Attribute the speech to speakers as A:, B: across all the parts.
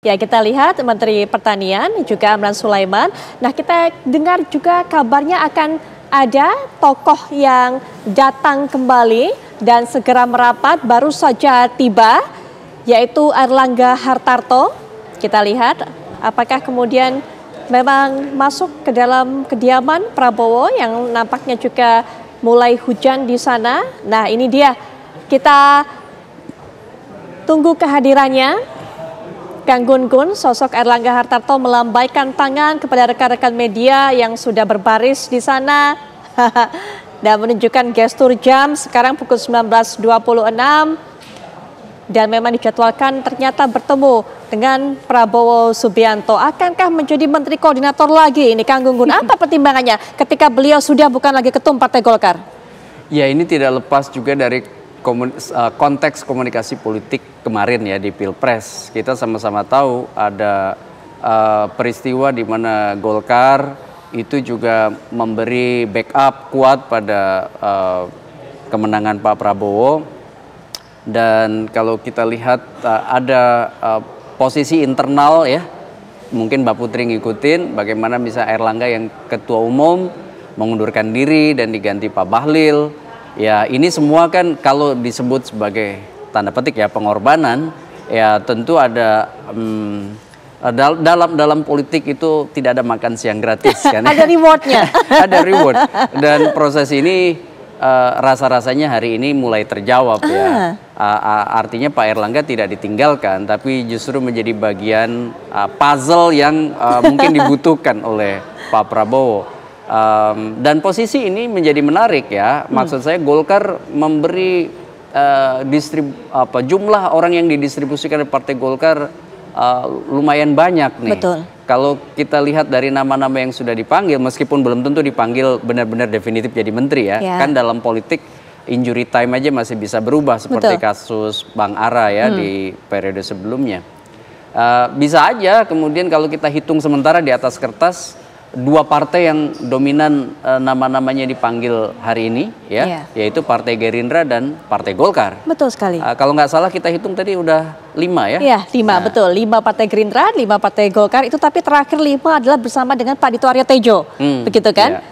A: Ya, kita lihat Menteri Pertanian juga Amran Sulaiman. Nah, kita dengar juga kabarnya akan ada tokoh yang datang kembali dan segera merapat baru saja tiba, yaitu Airlangga Hartarto. Kita lihat apakah kemudian memang masuk ke dalam kediaman Prabowo yang nampaknya juga mulai hujan di sana. Nah, ini dia. Kita tunggu kehadirannya. Kang Gun-Gun, sosok Airlangga Hartarto melambaikan tangan kepada rekan-rekan media yang sudah berbaris di sana dan menunjukkan gestur jam sekarang pukul 19.26 dan memang dijadwalkan ternyata bertemu dengan Prabowo Subianto. Akankah menjadi Menteri Koordinator lagi ini Kang Gun-Gun? Apa pertimbangannya ketika beliau sudah bukan lagi ketum Partai Golkar?
B: Ya, ini tidak lepas juga dari konteks komunikasi politik kemarin ya di Pilpres. Kita sama-sama tahu ada peristiwa di mana Golkar itu juga memberi backup kuat pada kemenangan Pak Prabowo. Dan kalau kita lihat ada posisi internal ya, mungkin Mbak Putri ngikutin bagaimana misalnya Airlangga yang ketua umum mengundurkan diri dan diganti Pak Bahlil. Ya, ini semua kan kalau disebut sebagai tanda petik ya pengorbanan, ya tentu ada dalam politik itu tidak ada makan siang gratis kan.
A: Ada rewardnya.
B: Ada reward, dan proses ini rasa-rasanya hari ini mulai terjawab ya. Artinya Pak Airlangga tidak ditinggalkan, tapi justru menjadi bagian puzzle yang mungkin dibutuhkan oleh Pak Prabowo. Dan posisi ini menjadi menarik ya. Maksud saya Golkar memberi jumlah orang yang didistribusikan oleh Partai Golkar lumayan banyak nih.
A: Betul.
B: Kalau kita lihat dari nama-nama yang sudah dipanggil, meskipun belum tentu dipanggil benar-benar definitif jadi menteri ya. Kan dalam politik injury time aja masih bisa berubah seperti kasus Bang Ara ya di periode sebelumnya. Bisa aja kemudian kalau kita hitung sementara di atas kertas, dua partai yang dominan nama-namanya dipanggil hari ini ya, yaitu Partai Gerindra dan Partai Golkar.
A: Betul sekali.
B: Kalau nggak salah kita hitung tadi udah 5 ya?
A: Iya, 5 betul. 5 Partai Gerindra, 5 Partai Golkar itu, tapi terakhir 5 adalah bersama dengan Pak Dito Aryo Tejo, begitu kan?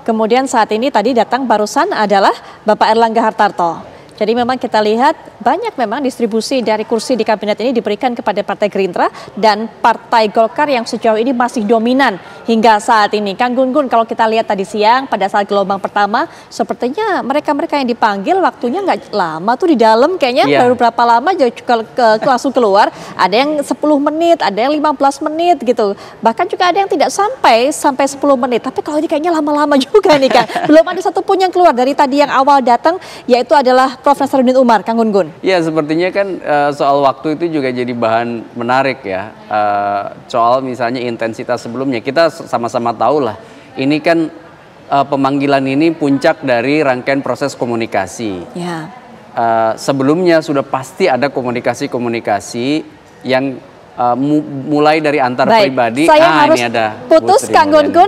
A: Kemudian saat ini tadi datang barusan adalah Bapak Airlangga Hartarto. Jadi memang kita lihat banyak memang distribusi dari kursi di kabinet ini diberikan kepada Partai Gerindra dan Partai Golkar yang sejauh ini masih dominan hingga saat ini. Kang Gun-Gun, kalau kita lihat tadi siang pada saat gelombang pertama, sepertinya mereka-mereka yang dipanggil waktunya nggak lama tuh di dalam, kayaknya baru berapa lama langsung keluar. Ada yang 10 menit, ada yang 15 menit gitu. Bahkan juga ada yang tidak sampai 10 menit. Tapi kalau ini kayaknya lama-lama juga nih Kang. Belum ada satupun yang keluar dari tadi yang awal datang, yaitu adalah Prof. Nasaruddin Umar, Kang Gun-Gun.
B: Ya, sepertinya kan soal waktu itu juga jadi bahan menarik ya. Soal misalnya intensitas sebelumnya, kita sama-sama tahu lah. Ini kan pemanggilan ini puncak dari rangkaian proses komunikasi.
A: Ya.
B: Sebelumnya sudah pasti ada komunikasi-komunikasi yang mulai dari antar pribadi.
A: Saya harus
B: ini ada
A: putus Kang Gun-Gun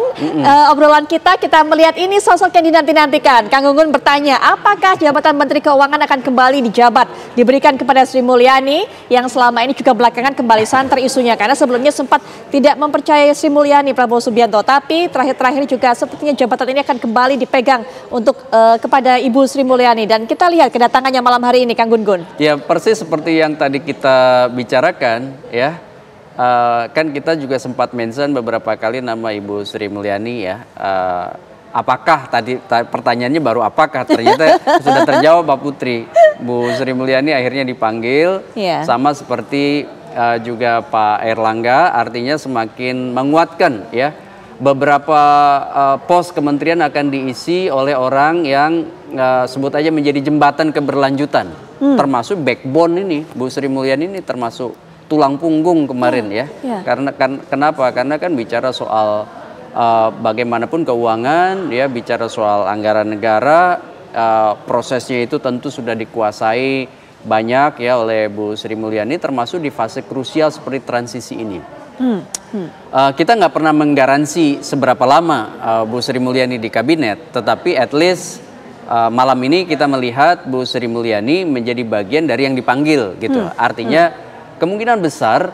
A: obrolan kita melihat ini sosok yang dinanti-nantikan. Kang Gun-Gun bertanya, apakah jabatan Menteri Keuangan akan kembali dijabat diberikan kepada Sri Mulyani yang selama ini juga belakangan kembali santer isunya, karena sebelumnya sempat tidak mempercayai Sri Mulyani Prabowo Subianto, tapi terakhir-terakhir juga sepertinya jabatan ini akan kembali dipegang untuk kepada Ibu Sri Mulyani, dan kita lihat kedatangannya malam hari ini Kang Gun-Gun. Ya,
B: persis seperti yang tadi kita bicarakan ya. Kan kita juga sempat mention beberapa kali nama Ibu Sri Mulyani ya. Apakah tadi pertanyaannya baru apakah, ternyata sudah terjawab Mbak Putri. Bu Sri Mulyani akhirnya dipanggil, sama seperti juga Pak Airlangga, artinya semakin menguatkan ya. Beberapa pos kementerian akan diisi oleh orang yang sebut aja menjadi jembatan keberlanjutan, termasuk backbone ini. Bu Sri Mulyani ini termasuk tulang punggung kemarin ya. Kenapa? Karena kan bicara soal bagaimanapun keuangan, ya bicara soal anggaran negara, prosesnya itu tentu sudah dikuasai banyak ya oleh Bu Sri Mulyani, termasuk di fase krusial seperti transisi ini. Kita nggak pernah menggaransi seberapa lama Bu Sri Mulyani di kabinet, tetapi at least malam ini kita melihat Bu Sri Mulyani menjadi bagian dari yang dipanggil gitu. Artinya kemungkinan besar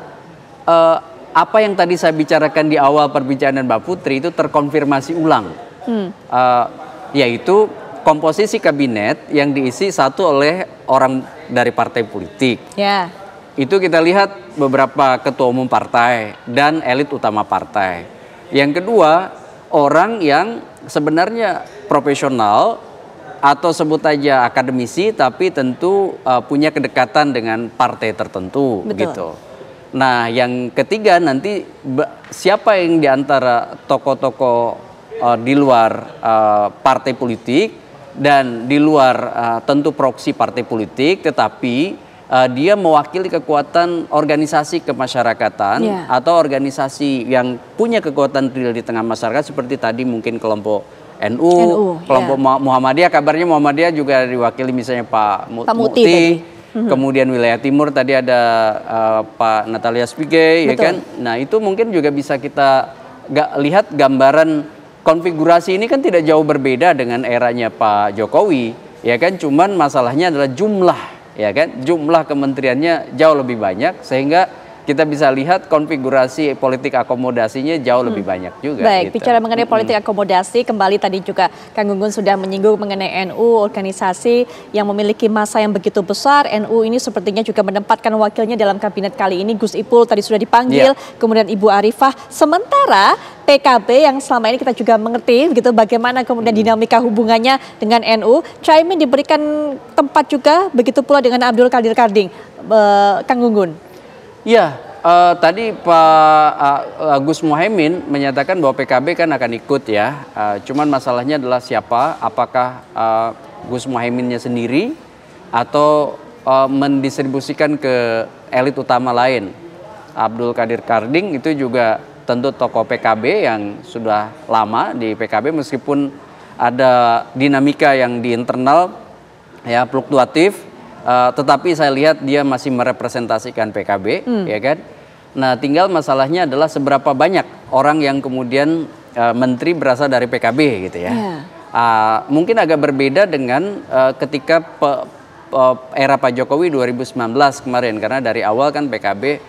B: apa yang tadi saya bicarakan di awal perbincangan Mbak Putri itu terkonfirmasi ulang, yaitu komposisi kabinet yang diisi satu oleh orang dari partai politik.
A: Ya.
B: Itu kita lihat beberapa ketua umum partai dan elit utama partai. Yang kedua, orang yang sebenarnya profesional atau sebut aja akademisi, tapi tentu punya kedekatan dengan partai tertentu.
A: Betul.
B: Gitu. Nah, yang ketiga nanti siapa yang diantara tokoh-tokoh di luar partai politik dan di luar tentu proksi partai politik, tetapi dia mewakili kekuatan organisasi kemasyarakatan atau organisasi yang punya kekuatan real di tengah masyarakat seperti tadi mungkin kelompok NU kelompok Muhammadiyah, kabarnya Muhammadiyah juga diwakili misalnya Pak Muti. Kemudian wilayah timur tadi ada Pak Natalia Spigey, ya kan? Nah itu mungkin juga bisa kita lihat gambaran konfigurasi ini kan tidak jauh berbeda dengan eranya Pak Jokowi, ya kan? Cuman masalahnya adalah jumlah, ya kan? Jumlah kementeriannya jauh lebih banyak sehingga kita bisa lihat konfigurasi politik akomodasinya jauh lebih banyak juga.
A: Baik,
B: gitu.
A: Bicara mengenai politik akomodasi, kembali tadi juga Kang Gunggun sudah menyinggung mengenai NU, organisasi yang memiliki massa yang begitu besar. NU ini sepertinya juga menempatkan wakilnya dalam kabinet kali ini. Gus Ipul tadi sudah dipanggil, kemudian Ibu Arifah. Sementara PKB yang selama ini kita juga mengerti begitu bagaimana kemudian dinamika hubungannya dengan NU. Caimin diberikan tempat juga, begitu pula dengan Abdul Qadir Karding. Kang Gunggun.
B: Ya, tadi Pak Gus Muhaimin menyatakan bahwa PKB kan akan ikut ya. Cuman masalahnya adalah siapa, apakah Gus Muhaiminnya sendiri atau mendistribusikan ke elit utama lain. Abdul Qadir Karding itu juga tentu tokoh PKB yang sudah lama di PKB meskipun ada dinamika yang di internal ya fluktuatif. Tetapi saya lihat dia masih merepresentasikan PKB, ya kan? Nah, tinggal masalahnya adalah seberapa banyak orang yang kemudian menteri berasal dari PKB, gitu ya. Mungkin agak berbeda dengan ketika era Pak Jokowi 2019 kemarin, karena dari awal kan PKB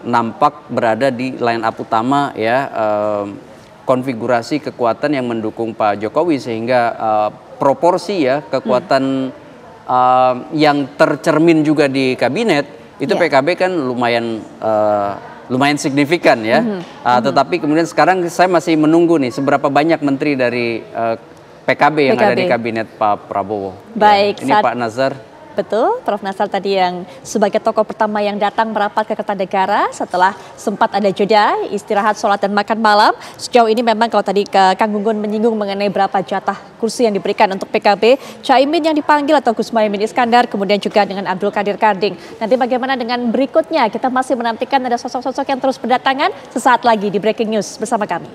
B: nampak berada di line up utama, ya, konfigurasi kekuatan yang mendukung Pak Jokowi sehingga proporsi ya kekuatan yang tercermin juga di kabinet itu PKB kan lumayan signifikan ya. Tetapi kemudian sekarang saya masih menunggu nih seberapa banyak menteri dari PKB yang ada di kabinet Pak Prabowo.
A: Baik,
B: ya, ini Pak Nazar.
A: Betul, Prof. Nazar tadi yang sebagai tokoh pertama yang datang merapat ke Kertanegara setelah sempat ada jeda, istirahat, sholat, dan makan malam. Sejauh ini memang kalau tadi Kang Gunggun menyinggung mengenai berapa jatah kursi yang diberikan untuk PKB, Caimin yang dipanggil atau Gus Muhaimin Iskandar, kemudian juga dengan Abdul Qadir Karding. Nanti bagaimana dengan berikutnya? Kita masih menantikan ada sosok-sosok yang terus berdatangan. Sesaat lagi di Breaking News bersama kami.